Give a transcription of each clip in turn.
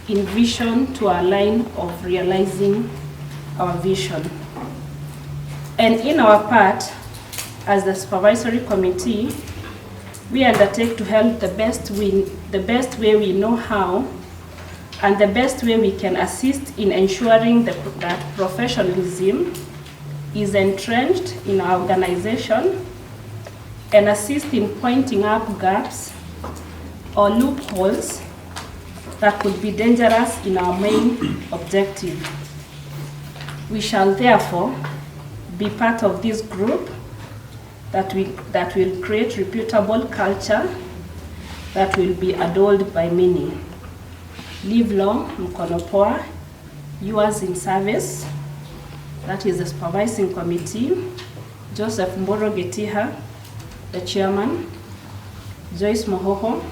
in vision to our line of realizing our vision. And in our part, as the supervisory committee, we undertake to help the best way we know how, and the best way we can assist in ensuring that professionalism is entrenched in our organization, and assist in pointing up gaps or loopholes that could be dangerous in our main objective. We shall therefore be part of this group that will create reputable culture that will be adored by many. Live long, Mkono Poa, yours in service. That is the supervising committee. Joseph Mboro Getiha, the chairman. Joyce Mohoho,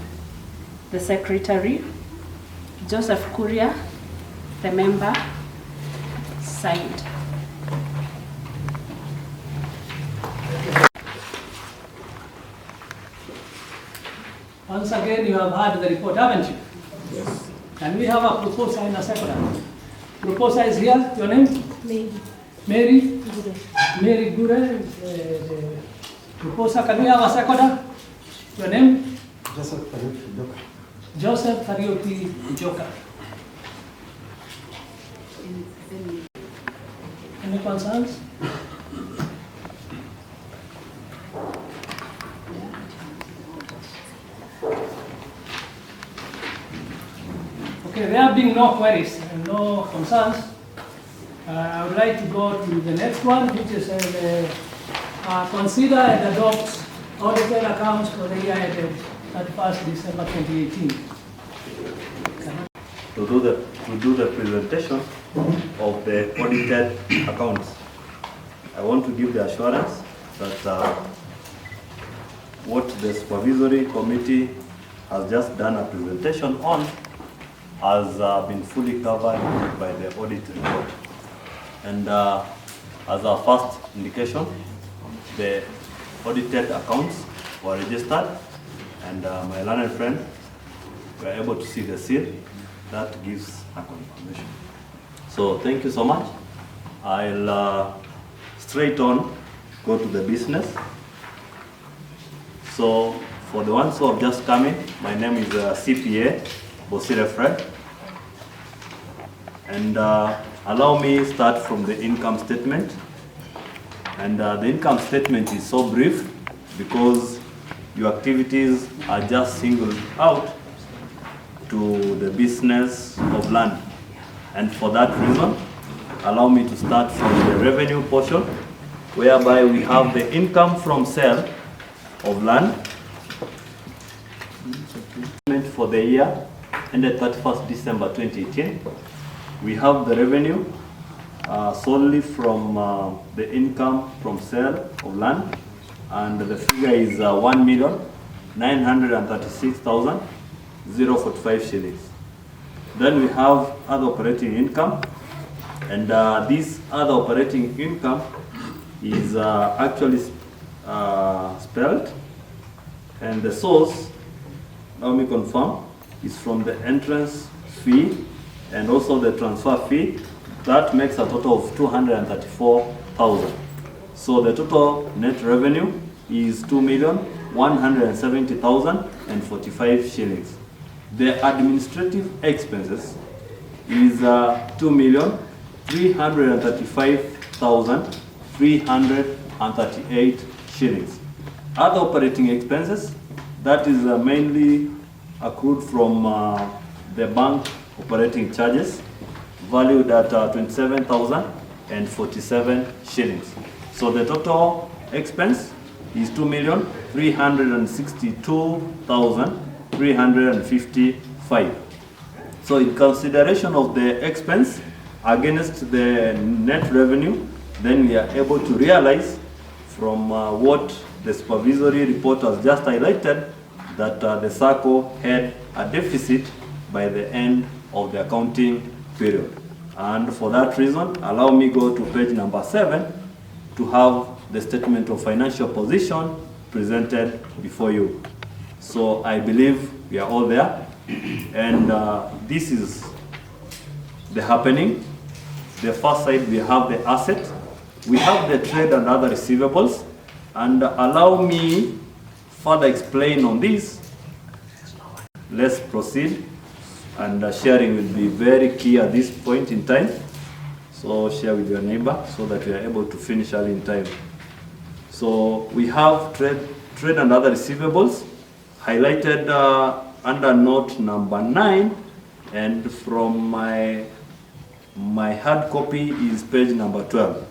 the secretary. Joseph Kuria, the member. Signed. Once again, you have heard the report, haven't you? Yes. And we have a proposer and a seconder. Proposer is here. Your name? Mary. Mary? Gure. Mary Gure. The proposer. Can we have a seconder? Your name? Joseph Kariuki Joka. Joseph Kariuki Joka. Any concerns? Okay, there have been no queries and no concerns. I would like to go to the next one, which is consider and adopt audited accounts for the year ended 31st December 2018. To do the presentation of the audited accounts, I want to give the assurance that what the supervisory committee has just done a presentation on has been fully covered by the audit report. And as our first indication, the audited accounts were registered, and my learned friend were able to see the seal. That gives a confirmation. So thank you so much. I'll straight on go to the business. So for the ones who have just come in, my name is CPA Bosire Fred. And allow me start from the income statement. And the income statement is so brief because your activities are just singled out to the business of land. And for that reason, allow me to start from the revenue portion, whereby we have the income from sale of land for the year ended 31st December 2018. We have the revenue solely from the income from sale of land, and the figure is 1,936,045 shillings. Then we have other operating income, and this other operating income is actually spelled, and the source, let me confirm, is from the entrance fee and also the transfer fee. That makes a total of 234,000. So the total net revenue is 2,170,045 shillings. The administrative expenses is 2,335,338 shillings. Other operating expenses, that is mainly accrued from the bank operating charges, valued at 27,047 shillings. So the total expense is 2,362,355. So in consideration of the expense against the net revenue, then we are able to realize from what the supervisory report has just highlighted that the SACCO had a deficit by the end of the accounting period. And for that reason, allow me go to page number 7 to have the statement of financial position presented before you. So I believe we are all there, and this is the happening. The first side, we have the asset, we have the trade and other receivables, and allow me further explain on this. Let's proceed, and sharing will be very key at this point in time. So share with your neighbor so that we are able to finish early in time. So we have trade and other receivables highlighted under note number 9, and from my hard copy is page number 12.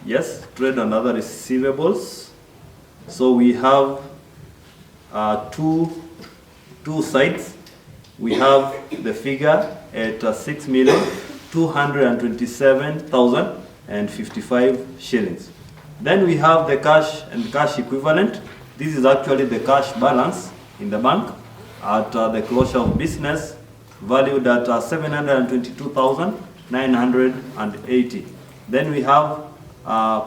Yes, trade and other receivables. So we have two sides. We have the figure at 6,227,055 shillings. Then we have the cash and cash equivalent. This is actually the cash balance in the bank at the closure of business, valued at 722,980. Then we have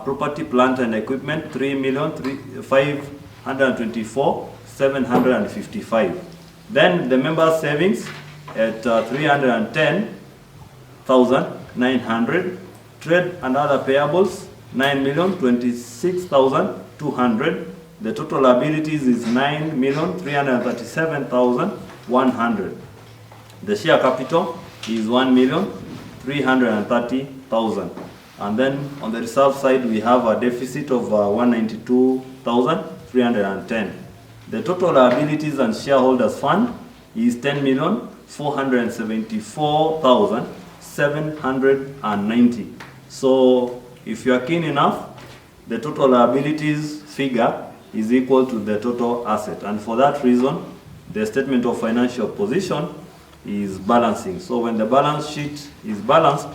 property, plant and equipment, 3,524,755. Then the members' savings at 310,900. Trade and other payables, 9,026,200. The total liabilities is 9,337,100. The share capital is 1,330,000. And then on the reserve side, we have a deficit of 192,310. The total liabilities and shareholders fund is 10,474,790. So if you are keen enough, the total liabilities figure is equal to the total asset. And for that reason, the statement of financial position is balancing. So when the balance sheet is balanced,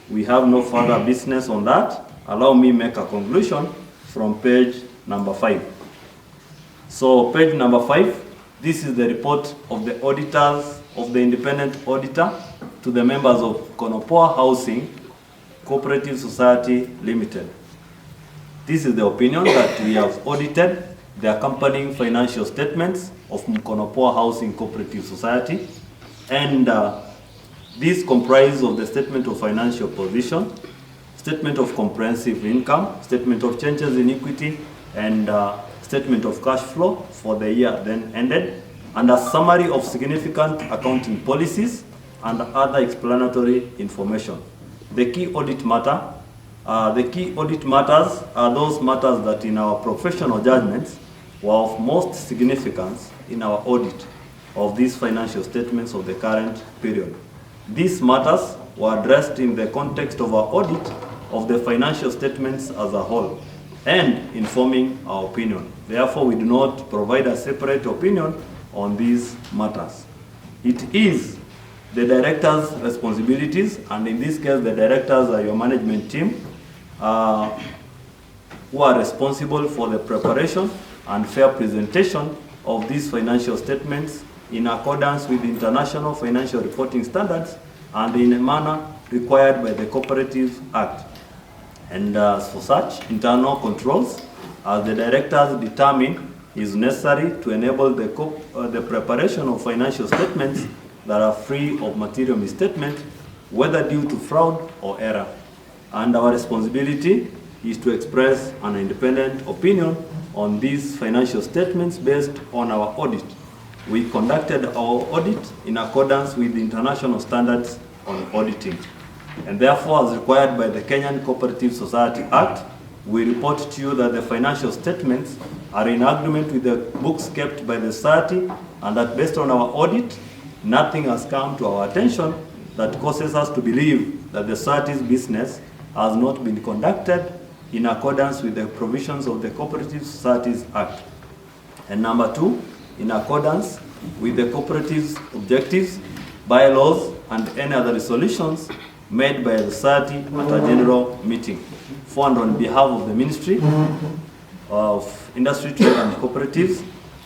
we have no further business on that. Allow me make a conclusion from page number 5. So page number 5, this is the report of the auditors, of the independent auditor to the members of Mkono Poa Housing Cooperative Society Limited. This is the opinion that we have audited the accompanying financial statements of Mkono Poa Housing Cooperative Society, and these comprise of the statement of financial position, statement of comprehensive income, statement of changes in equity, and statement of cash flow for the year then ended, and a summary of significant accounting policies and other explanatory information. The key audit matters are those matters that in our professional judgments were of most significance in our audit of these financial statements of the current period. These matters were addressed in the context of our audit of the financial statements as a whole and informing our opinion. Therefore, we do not provide a separate opinion on these matters. It is the director's responsibilities, and in this case, the directors are your management team, who are responsible for the preparation and fair presentation of these financial statements in accordance with international financial reporting standards and in a manner required by the Cooperative Act. And for such internal controls, as the directors determine is necessary to enable the preparation of financial statements that are free of material misstatement, whether due to fraud or error. And our responsibility is to express an independent opinion on these financial statements based on our audit. We conducted our audit in accordance with the international standards on auditing. And therefore, as required by the Kenyan Cooperative Society Act, we report to you that the financial statements are in agreement with the books kept by the society, and that based on our audit, nothing has come to our attention that causes us to believe that the society's business has not been conducted in accordance with the provisions of the Cooperative Societies Act. And number 2, in accordance with the cooperative's objectives, bylaws, and any other resolutions made by the society at a general meeting, formed on behalf of the Ministry of Industry, Trade and Cooperatives,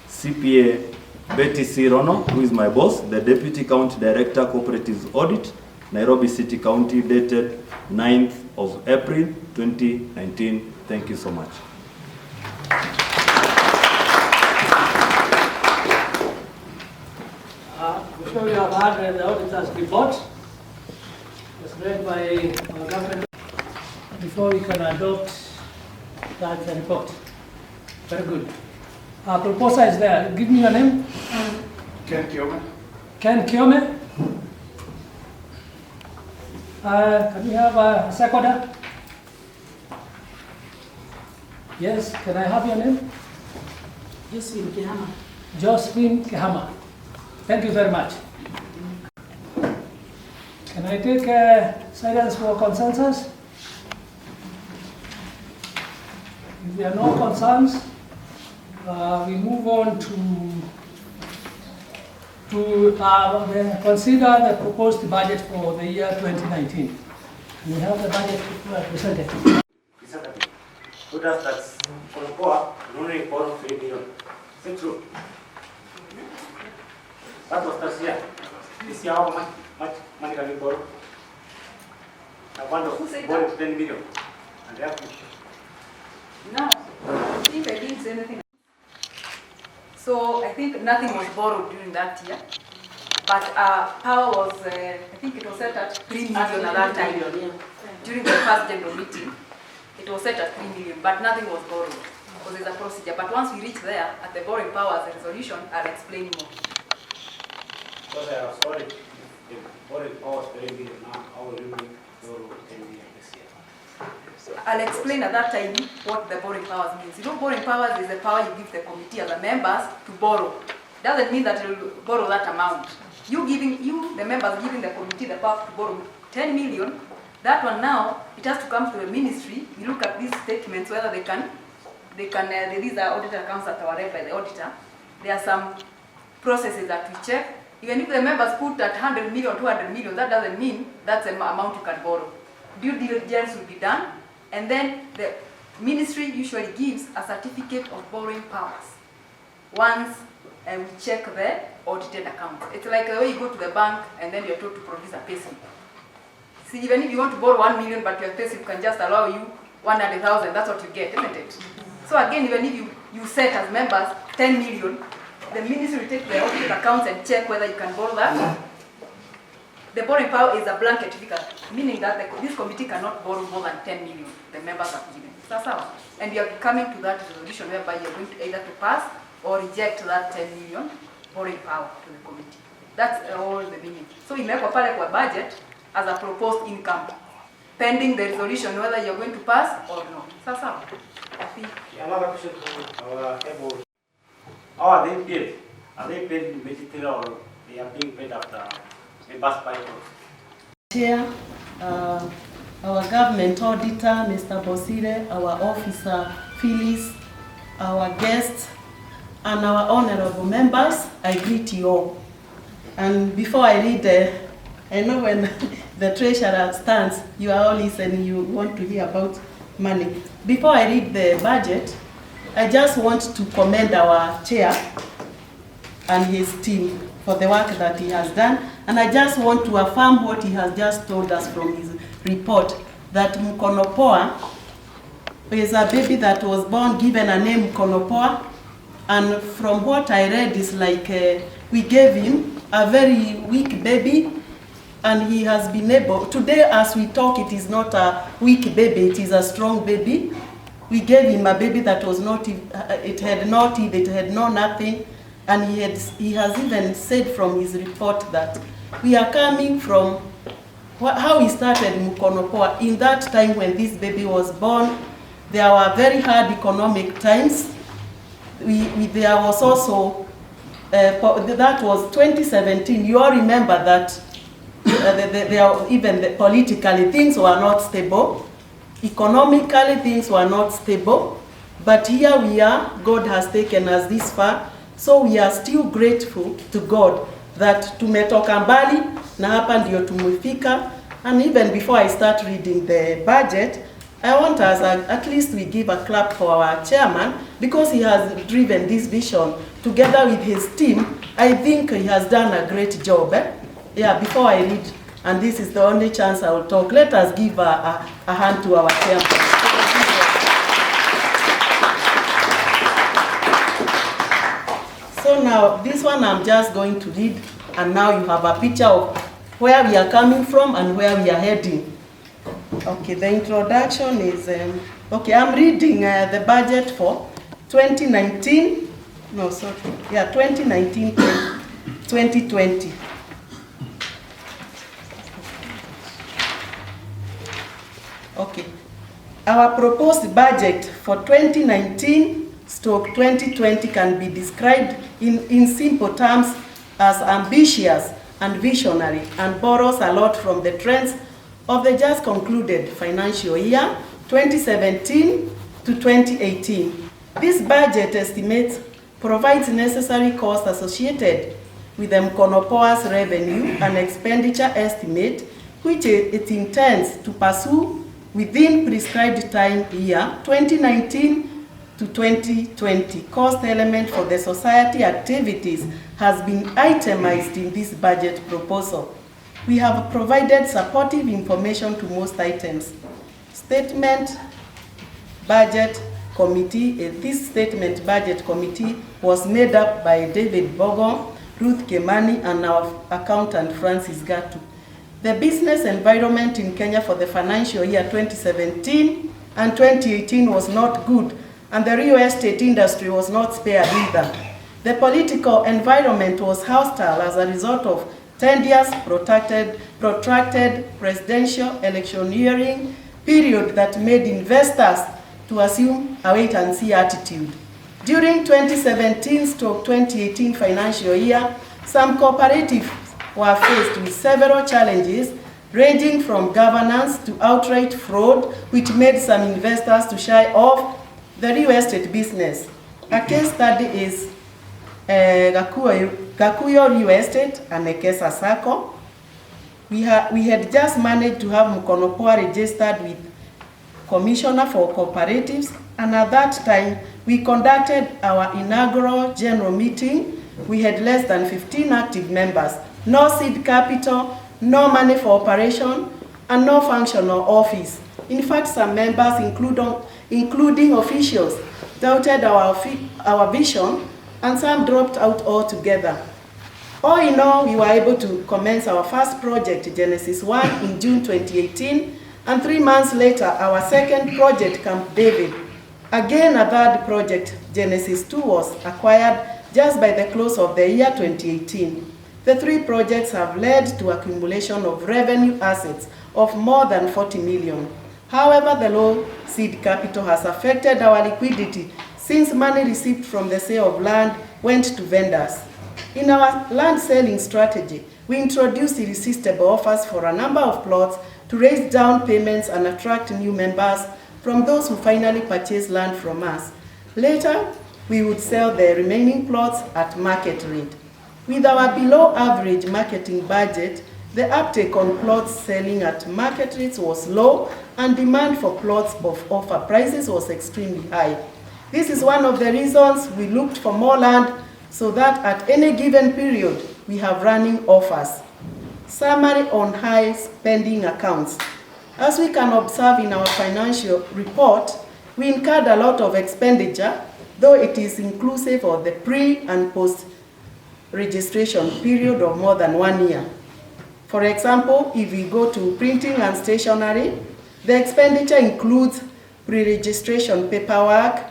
CPA Betty C. Rono, who is my boss, the Deputy County Director, Cooperatives Audit, Nairobi City County, dated 9th of April 2019. Thank you so much. I'm sure you have heard the auditor's report. It's read by our government before we can adopt that report. Very good. Our proposer is there. Give me your name. Ken Kiome. Ken Kiome. Can we have a seconder? Yes, can I have your name? Josephine Kihama. Josephine Kihama. Thank you very much. Can I take silence for consensus? If there are no concerns, we move on to consider the proposed budget for the year 2019. We have the budget presented. Who does that? Mkono Poa, only borrow 3 million. Is it true? That was last year. This year, how much money can we borrow? I want to borrow 10 million. And they have to. No, I think I didn't say anything. So I think nothing was borrowed during that year. But power was, I think it was set at 3 million at that time. During the first general meeting, it was set at 3 million, but nothing was borrowed because there's a procedure. But once we reach there, at the borrowing powers resolution, I'll explain more. Because I was sorry, the borrowing power is 3 million now. How will you borrow 10 million this year? I'll explain at that time what the borrowing powers means. You know, borrowing powers is the power you give the committee as a members to borrow. Doesn't mean that you'll borrow that amount. The members giving the committee the power to borrow 10 million. That one now, it has to come to the ministry. We look at these statements, whether these are auditor accounts that are read by the auditor. There are some processes that we check. Even if the members put at 100 million, 200 million, that doesn't mean that's the amount you can borrow. Due diligence will be done, and then the ministry usually gives a certificate of borrowing powers once we check the audited account. It's like the way you go to the bank and then you're told to produce a payslip. See, even if you want to borrow 1 million, but your payslip can just allow you 100,000, that's what you get, isn't it? So again, even if you set as members 10 million, the ministry will take the audited accounts and check whether you can borrow that. The borrowing power is a blanket figure, meaning that this committee cannot borrow more than 10 million. The members are given. And we are coming to that resolution whereby you're going to either to pass or reject that 10 million borrowing power to the committee. That's all the meaning. So imewekwa pale kwa budget as a proposed income, pending the resolution whether you're going to pass or not. Sasa, I think. Another question to our able. How are they paid? Are they paid in vegetarian or they are being paid after the bus by Chair, our government auditor, Mr. Bosire, our officer, Phyllis, our guests, and our honorable members, I greet you all. And before I read, I know when the treasurer stands, you are all listening, you want to hear about money. Before I read the budget, I just want to commend our chair and his team for the work that he has done. And I just want to affirm what he has just told us from his report, that Mkono Poa is a baby that was born, given a name Mkono Poa. And from what I read, is like we gave him a very weak baby, and he has been able, today as we talk, it is not a weak baby, it is a strong baby. We gave him a baby that was not, it had no nothing, and he has even said from his report that we are coming from how he started Mkono Poa. In that time when this baby was born, there were very hard economic times. There was also, that was 2017, you all remember that even politically things were not stable, economically things were not stable, but here we are, God has taken us this far, so we are still grateful to God that tumetoka mbali na hapa ndio tumefika. And even before I start reading the budget, I want us, at least we give a clap for our chairman, because he has driven this vision together with his team. I think he has done a great job. Yeah, before I read, and this is the only chance I will talk, let us give a hand to our chairman. So now, this one I'm just going to read and now you have a picture of where we are coming from and where we are heading. Okay, the introduction is, okay, I'm reading the budget for 2019, no, sorry, yeah, 2019-2020. Okay, our proposed budget for 2019-2020 can be described in simple terms as ambitious and visionary, and borrows a lot from the trends of the just concluded financial year 2017 to 2018. This budget estimate provides necessary costs associated with the Mkono Poa's revenue and expenditure estimate, which it intends to pursue within prescribed time year 2019 to 2020. Cost element for the society activities has been itemized in this budget proposal. We have provided supportive information to most items. Statement budget committee. This statement budget committee was made up by David Bogon, Ruth Kemani, and our accountant Francis Gatu. The business environment in Kenya for the financial year 2017 and 2018 was not good, and the real estate industry was not spared either. The political environment was hostile as a result of 10 years protracted presidential electioneering period that made investors to assume a wait-and-see attitude. During 2017-2018 financial year, some cooperatives were faced with several challenges, ranging from governance to outright fraud, which made some investors to shy off the real estate business. A case study is Gakuyo Real Estate and H.C.S.L. We had just managed to have Mkono Poa registered with Commissioner for Cooperatives, and at that time we conducted our inaugural general meeting. We had less than 15 active members, no seed capital, no money for operation, and no functional office. In fact, some members, including officials, doubted our vision, and some dropped out altogether. All in all, we were able to commence our first project, Genesis 1, in June 2018, and 3 months later, our second project, Camp David. Again, a third project, Genesis 2, was acquired just by the close of the year 2018. The 3 projects have led to accumulation of revenue assets of more than 40 million. However, the low seed capital has affected our liquidity since money received from the sale of land went to vendors. In our land selling strategy, we introduced irresistible offers for a number of plots to raise down payments and attract new members from those who finally purchase land from us. Later, we would sell the remaining plots at market rate. With our below average marketing budget, the uptake on plots selling at market rates was low, and demand for plots of offer prices was extremely high. This is one of the reasons we looked for more land, so that at any given period, we have running offers. Summary on high spending accounts. As we can observe in our financial report, we incurred a lot of expenditure, though it is inclusive of the pre- and post-registration period of more than 1 year. For example, if we go to printing and stationery, the expenditure includes pre-registration paperwork,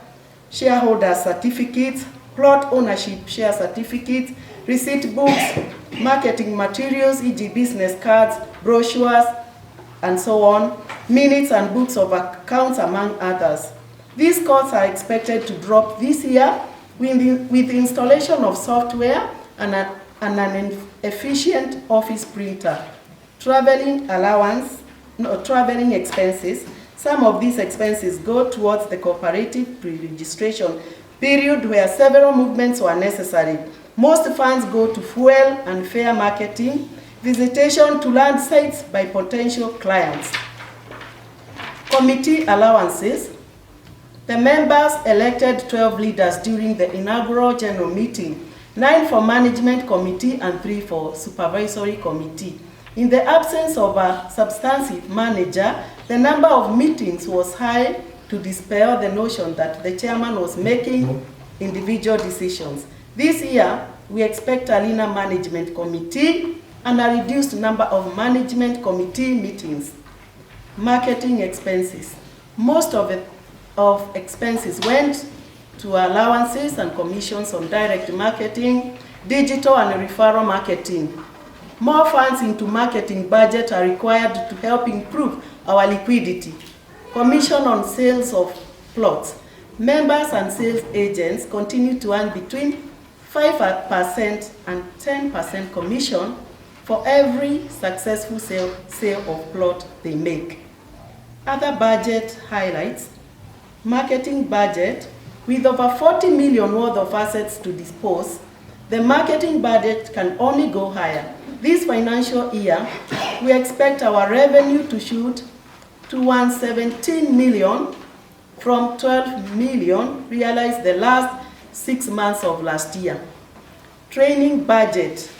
shareholder certificates, plot ownership share certificates, receipt books, marketing materials, e.g. business cards, brochures, and so on, minutes and books of accounts, among others. These costs are expected to drop this year with the installation of software and an efficient office printer. Traveling expenses. Some of these expenses go towards the cooperative pre-registration period where several movements were necessary. Most funds go to fuel and fare marketing, visitation to land sites by potential clients. Committee allowances. The members elected 12 leaders during the inaugural general meeting, 9 for management committee and 3 for supervisory committee. In the absence of a substantive manager, the number of meetings was high to dispel the notion that the chairman was making individual decisions. This year, we expect a leaner management committee and a reduced number of management committee meetings. Marketing expenses. Most of expenses went to allowances and commissions on direct marketing, digital and referral marketing. More funds into marketing budget are required to help improve our liquidity. Commission on sales of plots. Members and sales agents continue to earn between 5% and 10% commission for every successful sale of plot they make. Other budget highlights. Marketing budget. With over 40 million worth of assets to dispose, the marketing budget can only go higher. This financial year, we expect our revenue to shoot to 117 million from 12 million realized the last 6 months of last year. Training budget.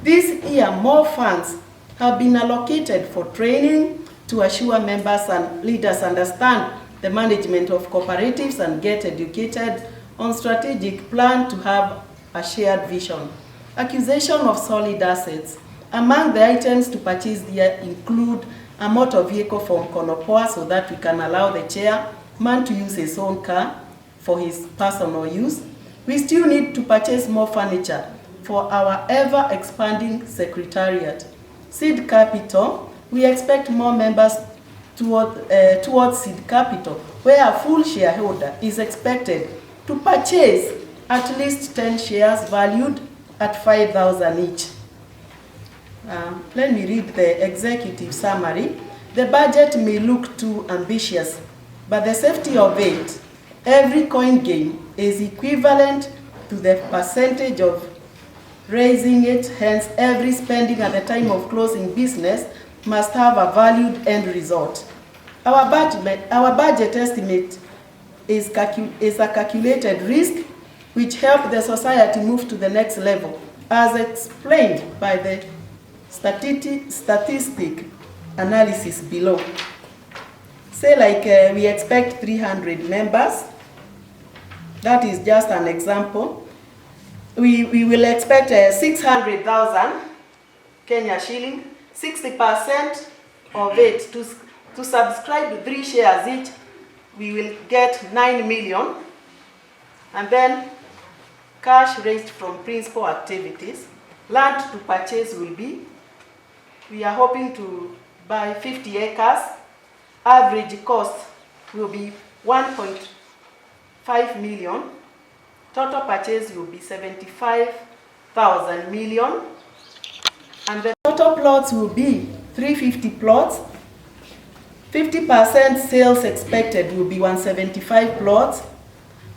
This year, more funds have been allocated for training to assure members and leaders understand the management of cooperatives and get educated on strategic plan to have a shared vision. Acquisition of solid assets. Among the items to purchase here include a motor vehicle from Mkono Poa so that we can allow the chairman to use his own car for his personal use. We still need to purchase more furniture for our ever-expanding secretariat. Seed capital. We expect more members towards seed capital, where a full shareholder is expected to purchase at least 10 shares valued at 5,000 each. Let me read the executive summary. The budget may look too ambitious, but the safety of it, every coin gain is equivalent to the percentage of raising it, hence every spending at the time of closing business must have a valued end result. Our budget estimate is a calculated risk which help the society move to the next level, as explained by the statistic analysis below. Say like we expect 300 members. That is just an example. We will expect 600,000 Kenya shilling. 60% of it to subscribe to 3 shares each, we will get 9 million. And then cash raised from principal activities. Land to purchase will be, we are hoping to buy 50 acres. Average cost will be 1.5 million. Total purchase will be 75,000 million. And the total plots will be 350 plots. 50% sales expected will be 175 plots,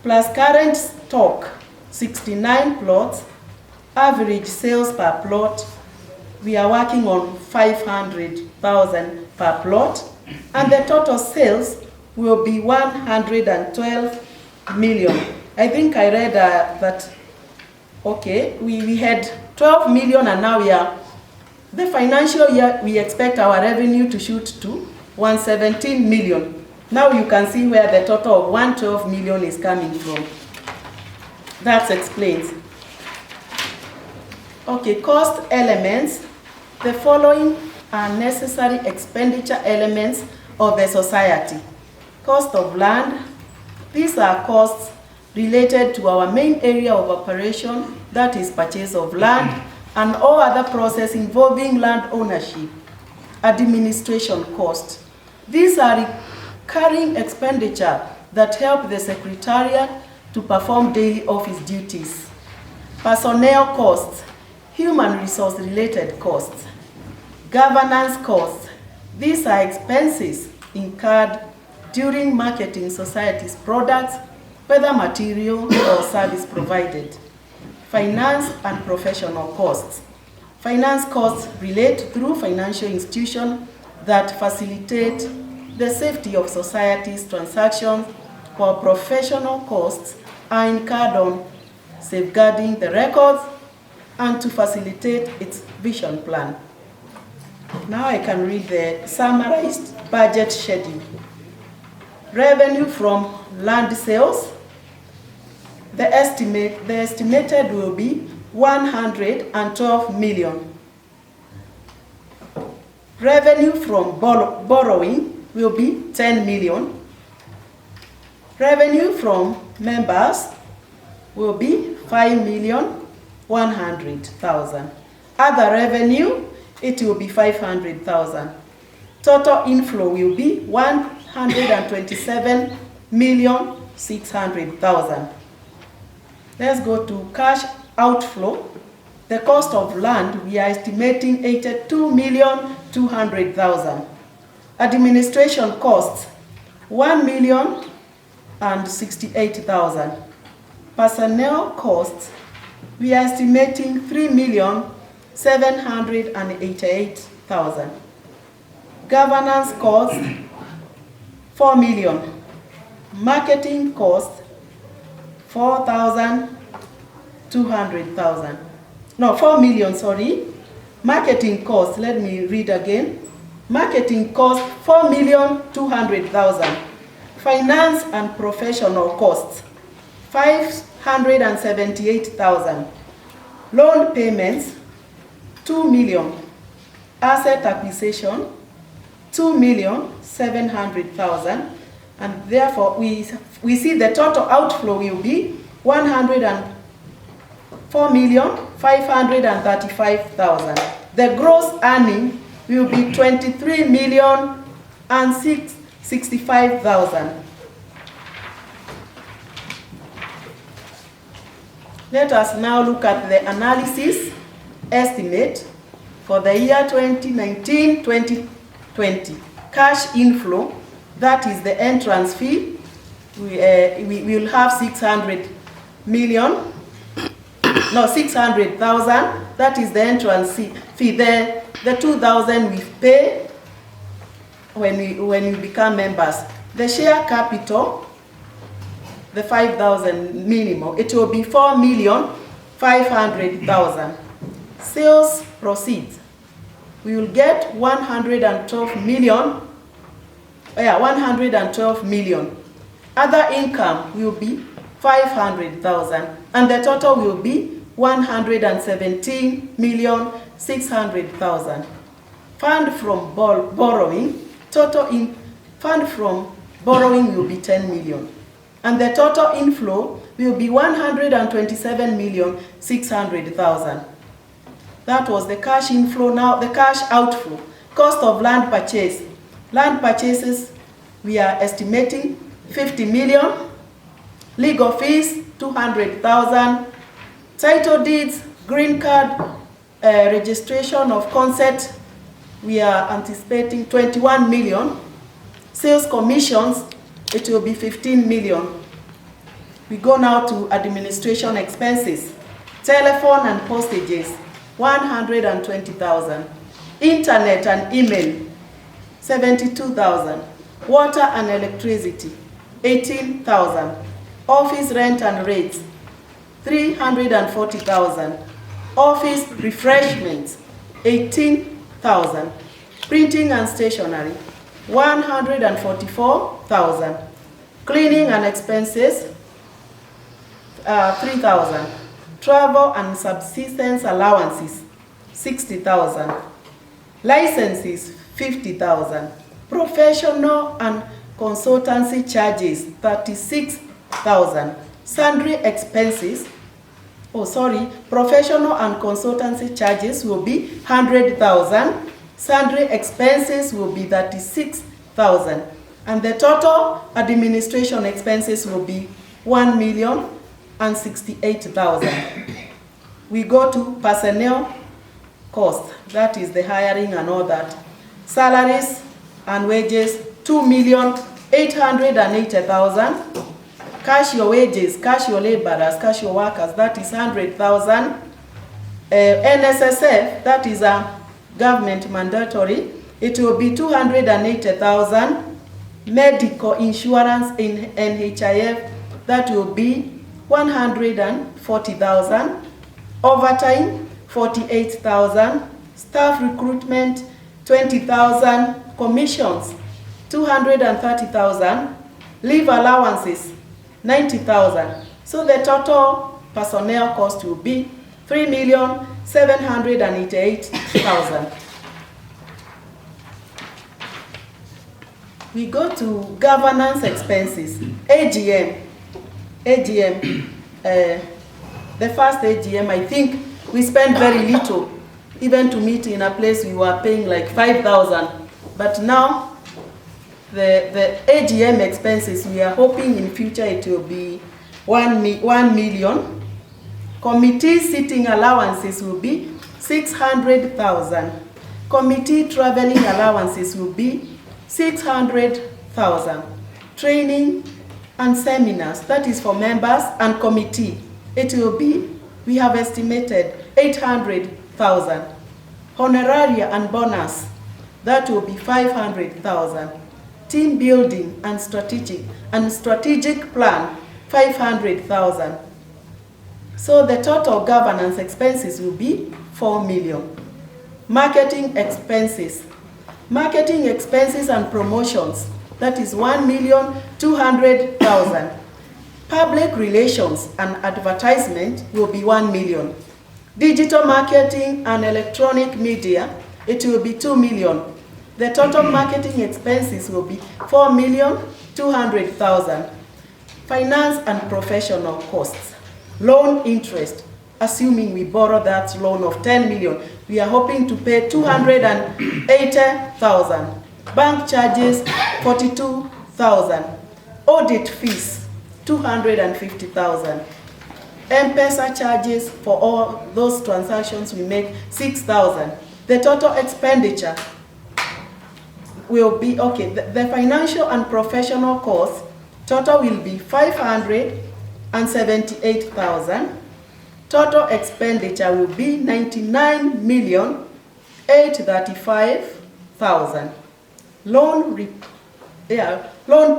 plus current stock 69 plots. Average sales per plot, we are working on 500,000 per plot, and the total sales will be 112 million. I think I read that, okay, we had 12 million and now we are, the financial year, we expect our revenue to shoot to 117 million. Now you can see where the total of 112 million is coming from. That explains. Okay, cost elements. The following are necessary expenditure elements of the society. Cost of land. These are costs related to our main area of operation, that is purchase of land, and all other process involving land ownership. Administration cost. These are recurring expenditure that help the secretariat to perform daily office duties. Personnel costs, human resource related costs. Governance costs. These are expenses incurred during marketing society's products, whether material or service provided. Finance and professional costs. Finance costs relate through financial institutions that facilitate the safety of society's transactions, while professional costs are incurred on safeguarding the records and to facilitate its vision plan. Now I can read the summarized budget schedule. Revenue from land sales. The estimated will be 112 million. Revenue from borrowing will be 10 million. Revenue from members will be 5,100,000. Other revenue, it will be 500,000. Total inflow will be 127,600,000. Let's go to cash outflow. The cost of land, we are estimating 82,200,000. Administration costs, 1,068,000. Personnel costs, we are estimating 3,788,000. Governance costs, 4 million. Marketing costs, 4,200,000. No, 4 million, sorry. Marketing costs, let me read again. Marketing costs, 4,200,000. Finance and professional costs, 578,000. Loan payments, 2 million. Asset acquisition, 2,700,000. And therefore, we see the total outflow will be 104,535,000. The gross earning will be 23,065,000. Let us now look at the analysis estimate for the year 2019-2020. Cash inflow, that is the entrance fee. We will have 600,000. That is the entrance fee. The 2,000 we pay when we become members. The share capital, the 5,000 minimum, it will be 4,500,000. Sales proceeds, we will get 112 million. 112 million. Other income will be 500,000, and the total will be 117,600,000. Fund from borrowing, fund from borrowing will be 10 million, and the total inflow will be 127,600,000. That was the cash inflow. Now the cash outflow. Cost of land purchase. Land purchases, we are estimating 50 million. Legal fees, 200,000. Title deeds, green card, registration of consent, we are anticipating 21 million. Sales commissions, it will be 15 million. We go now to administration expenses. Telephone and postages, 120,000. Internet and email, 72,000. Water and electricity, 18,000. Office rent and rates, 340,000. Office refreshments, 18,000. Printing and stationery, 144,000. Cleaning and expenses, 3,000. Travel and subsistence allowances, 60,000. Licenses, 50,000. Professional and consultancy charges, 36,000. Sundry expenses, professional and consultancy charges will be 100,000. Sundry expenses will be 36,000. And the total administration expenses will be 1,068,000. We go to personnel cost, that is the hiring and all that. Salaries and wages, 2,880,000. Cash your wages, cash your laborers, cash your workers, that is 100,000. NSSF, that is a government mandatory, it will be 280,000. Medical insurance in NHIF, that will be 140,000. Overtime, 48,000. Staff recruitment, 20,000. Commissions, 230,000. Leave allowances, 90,000. So the total personnel cost will be 3,788,000. We go to governance expenses. A.G.M. The first A.G.M, I think we spent very little. Even to meet in a place we were paying like 5,000. But now, the A.G.M expenses, we are hoping in future it will be 1 million. Committee sitting allowances will be 600,000. Committee traveling allowances will be 600,000. Training and seminars, that is for members and committee, it will be, we have estimated 800,000. Honoraria and bonus, that will be 500,000. Team building and strategic plan, 500,000. So the total governance expenses will be 4 million. Marketing expenses and promotions, that is 1,200,000. Public relations and advertisement will be 1 million. Digital marketing and electronic media, it will be 2 million. The total marketing expenses will be 4,200,000. Finance and professional costs. Loan interest, assuming we borrow that loan of 10 million, we are hoping to pay 280,000. Bank charges, 42,000. Audit fees, 250,000. M-Pesa charges for all those transactions we make, 6,000. The total expenditure will be, okay, the financial and professional costs, total will be 578,000. Total expenditure will be 99,835,000. Loan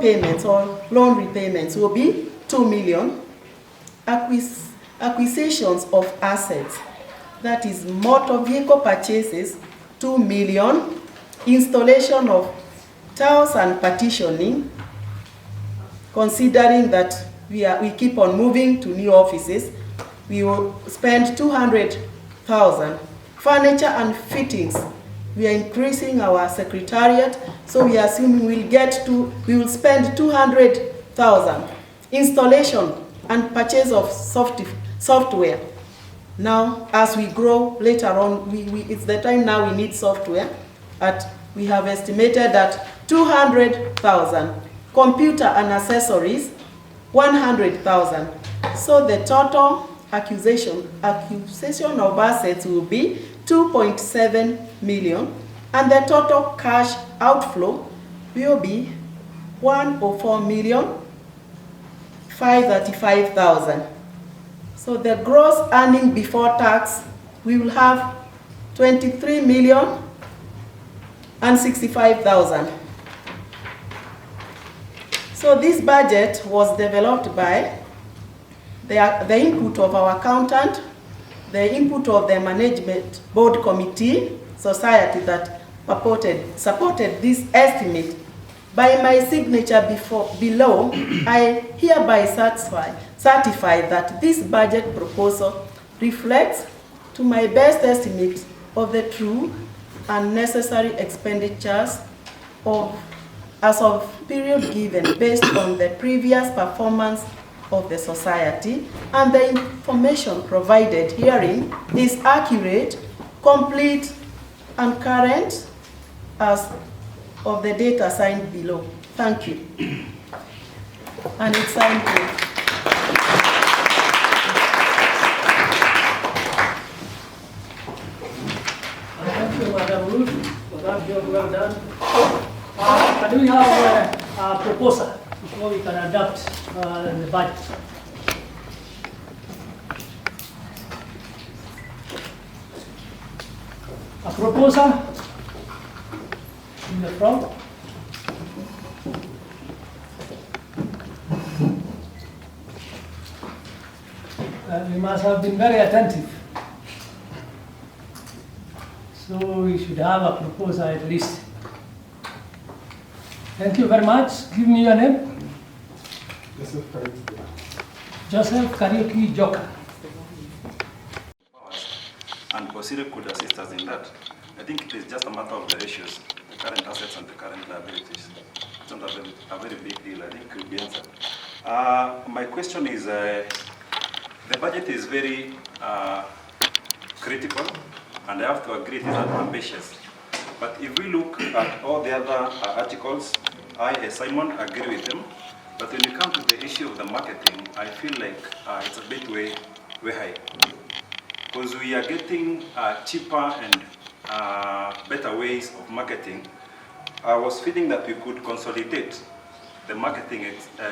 payments or loan repayments will be 2 million. Acquisitions of assets, that is motor vehicle purchases, 2 million. Installation of tiles and partitioning, considering that we keep on moving to new offices, we will spend 200,000. Furniture and fittings, we are increasing our secretariat, so we are assuming we will spend 200,000. Installation and purchase of software. Now, as we grow later on, it's the time now we need software. We have estimated that 200,000. Computer and accessories, 100,000. So the total acquisition of assets will be 2.7 million, and the total cash outflow will be 104,535,000. So the gross earning before tax, we will have 23,065,000. So this budget was developed by the input of our accountant, the input of the management board committee, society that supported this estimate. By my signature below, I hereby certify that this budget proposal reflects to my best estimate of the true and necessary expenditures as of period given based on the previous performance of the society, and the information provided herein is accurate, complete, and current as of the date assigned below. Thank you. And it's signed here. Thank you, Madam Ruth, for that job well done. Can we have a proposal before we can adopt the budget? A proposal in the front. We must have been very attentive. So we should have a proposal at least. Thank you very much. Give me your name. Joseph Kariuki. Joseph Kariuki Joka. Bosire could assist us in that. I think it is just a matter of the ratios, the current assets and the current liabilities. It's not a very big deal. I think it will be answered. My question is, the budget is very critical, and I have to agree it is ambitious. But if we look at all the other articles, I, as Simon, agree with them. But when you come to the issue of the marketing, I feel like it's a bit way high. Because we are getting cheaper and better ways of marketing. I was feeling that we could consolidate the marketing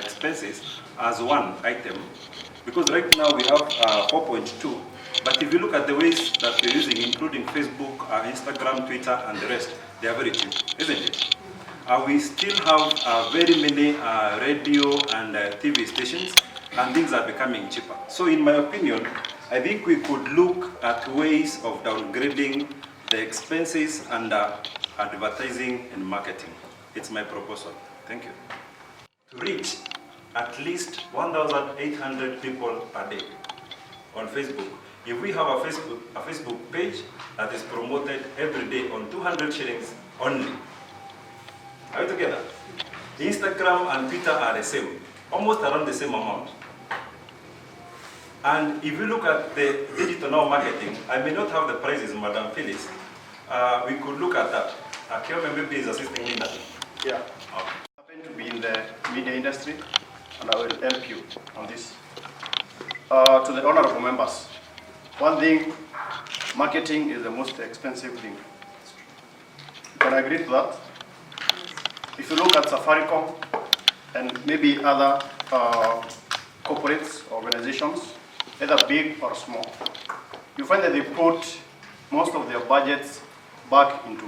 expenses as one item. Because right now we have 4.2. But if you look at the ways that we're using, including Facebook, Instagram, Twitter, and the rest, they are very cheap, isn't it? We still have very many radio and TV stations, and things are becoming cheaper. So in my opinion, I think we could look at ways of downgrading the expenses under advertising and marketing. It's my proposal. Thank you. To reach at least 1,800 people per day on Facebook. If we have a Facebook page that is promoted every day on 200 shillings only, are we together? Instagram and Twitter are the same, almost around the same amount. And if you look at the digital now marketing, I may not have the prices, Madam Phyllis. We could look at that. K.M. maybe is assisting me in that. Yeah. I happen to be in the media industry, and I will help you on this. To the honorable members, one thing, marketing is the most expensive thing. Can I agree to that? If you look at Safaricom and maybe other corporates, organizations, either big or small, you find that they put most of their budgets back into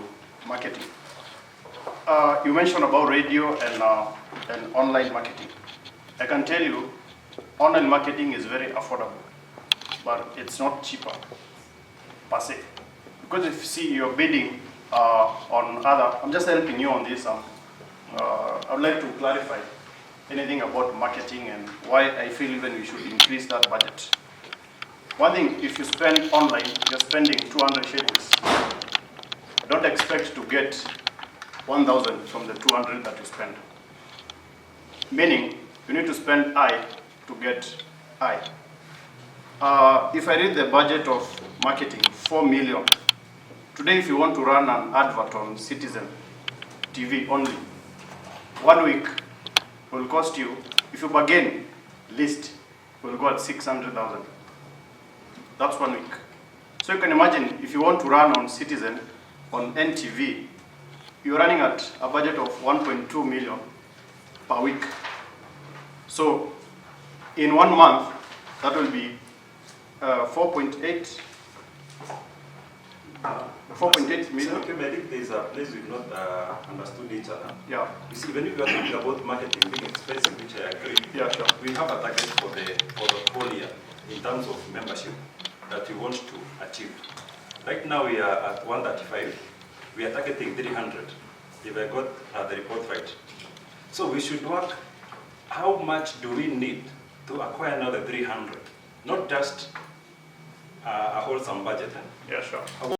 marketing. You mentioned about radio and online marketing. I can tell you, online marketing is very affordable, but it's not cheaper per se. Because if you see you're bidding on other, I'm just helping you on this. I would like to clarify anything about marketing and why I feel even we should increase that budget. One thing, if you spend online, you're spending 200 shillings. Don't expect to get 1,000 from the 200 that you spend. Meaning, you need to spend I to get I. If I read the budget of marketing, 4 million. Today, if you want to run an advert on Citizen TV only, 1 week will cost you, if you bargain, list will go at 600,000. That's 1 week. So you can imagine if you want to run on Citizen, on NTV, you're running at a budget of 1.2 million per week. So in 1 month, that will be 4.8 million. Okay, I think there's a place we've not understood each other. Yeah. You see, when we are talking about marketing being expensive, which I agree, Yeah, sure. we have a target for the whole year in terms of membership that we want to achieve. Right now we are at 135. We are targeting 300, if I got the report right. So we should work, how much do we need to acquire another 300? Not just a wholesome budget. Yeah, sure.